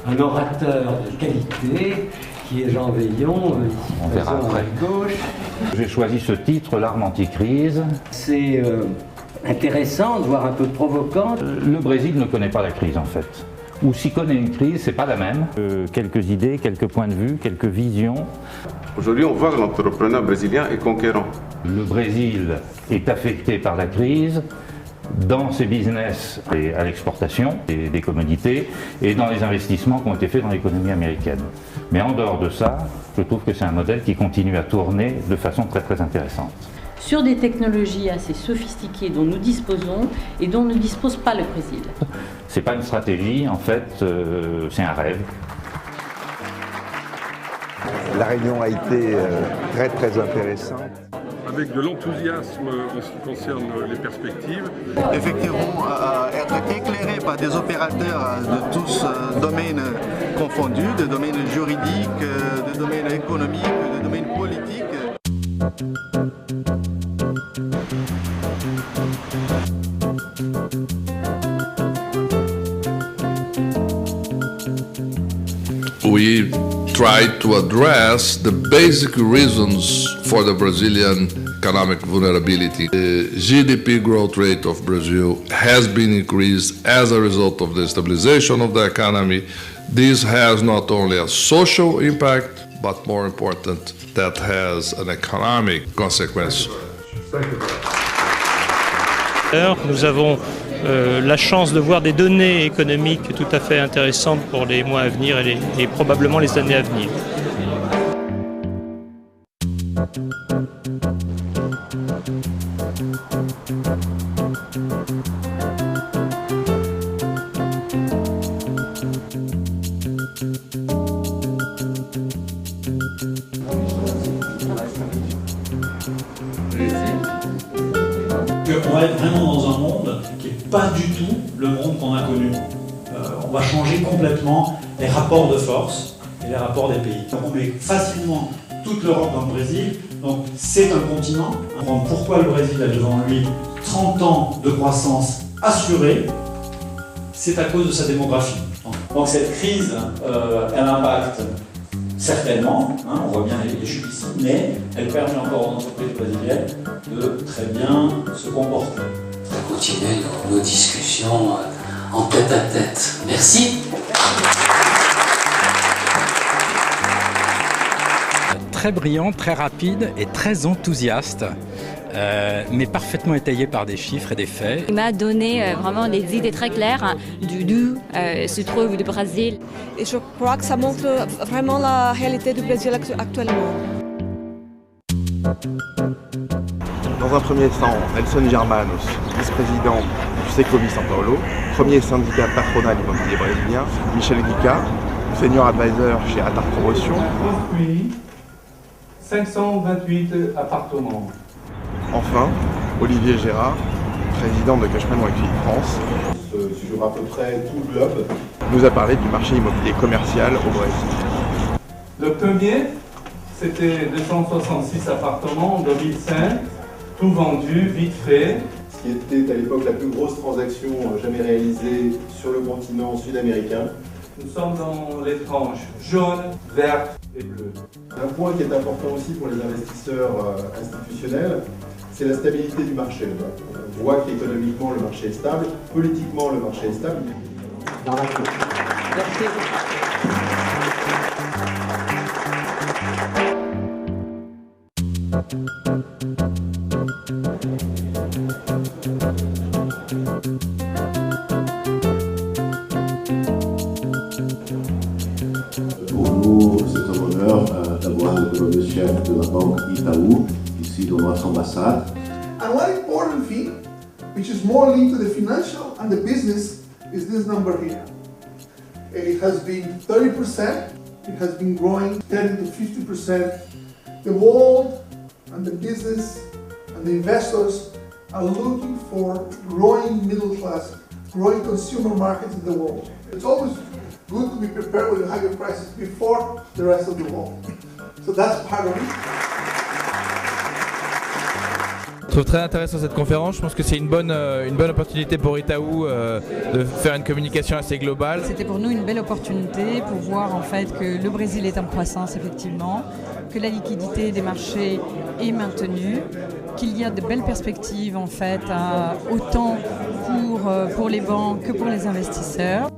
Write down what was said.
Un orateur de qualité qui est Jean Veillon, on verra après. À gauche. J'ai choisi ce titre, L'arme anti-crise. C'est intéressant, voire un peu provocant. Le Brésil ne connaît pas la crise en fait. Ou s'il connaît une crise, c'est pas la même. Quelques idées, quelques points de vue, quelques visions. Aujourd'hui, on voit que l'entrepreneur brésilien est conquérant. Le Brésil est affecté par la crise dans ses business et à l'exportation des commodités et dans les investissements qui ont été faits dans l'économie américaine. Mais en dehors de ça, je trouve que c'est un modèle qui continue à tourner de façon très très intéressante. Sur des technologies assez sophistiquées dont nous disposons et dont ne dispose pas le Brésil. C'est pas une stratégie, en fait, c'est un rêve. La réunion a été très très intéressante. Avec de l'enthousiasme en ce qui concerne les perspectives. Effectivement, être éclairé par des opérateurs de tous domaines confondus, de domaines juridiques, de domaines économiques, de domaines politiques. We tried to address the basic reasons for the Brazilian economic vulnerability. The GDP growth rate of Brazil has been increased as a result of the stabilization of the economy. This has not only a social impact, but more important, that has an economic consequence. Nous avons la chance de voir des données économiques tout à fait intéressantes pour les mois à venir et probablement les années à venir. On va être vraiment dans un monde qui n'est pas du tout le monde qu'on a connu. On va changer complètement les rapports de force et les rapports des pays. On met facilement toute l'Europe dans le Brésil, donc c'est un continent. Pourquoi le Brésil a devant lui 30 ans de croissance assurée? C'est à cause de sa démographie. Donc cette crise, elle impacte certainement, on voit bien les chiffres ici, mais elle permet encore aux entreprises brésiliennes de très bien se comporter. Continuer nos discussions en tête à tête. Merci. Très brillant, très rapide et très enthousiaste. Mais parfaitement étayé par des chiffres et des faits. Il m'a donné vraiment des idées très claires d'où se trouve le Brésil. Et je crois que ça montre vraiment la réalité du Brésil actuellement. Dans un premier temps, Nelson Germanos, vice-président du Secovi São Paulo, premier syndicat patronal immobilier brésilien, Michel Guica, senior advisor chez Atar Promotion. Construit 528 appartements. Enfin, Olivier Gérard, président de Cashman Wakefield France, sur à peu près tout le globe, nous a parlé du marché immobilier commercial au Brésil. Le premier, c'était 266 appartements en 2005, tout vendu, vite fait. Ce qui était à l'époque la plus grosse transaction jamais réalisée sur le continent sud-américain. Nous sommes dans les tranches jaunes, vertes et bleues. Un point qui est important aussi pour les investisseurs institutionnels, c'est la stabilité du marché. On voit qu'économiquement le marché est stable, politiquement le marché est stable. Dans la cour. Merci. Pour nous, c'est un honneur d'avoir le chef de la banque Itaú, ici dans notre ambassade. And one important thing, which is more linked to the financial and the business, is this number here. It has been 30%, it has been growing 10 to 50%. The world and the business and the investors are looking for growing middle class, growing consumer markets in the world. It's always good to be prepared with higher prices before the rest of the world. So that's part of it. Je trouve très intéressant cette conférence. Je pense que c'est une bonne opportunité pour Itaú de faire une communication assez globale. C'était pour nous une belle opportunité pour voir en fait que le Brésil est en croissance effectivement, que la liquidité des marchés est maintenue, qu'il y a de belles perspectives en fait autant pour les banques que pour les investisseurs.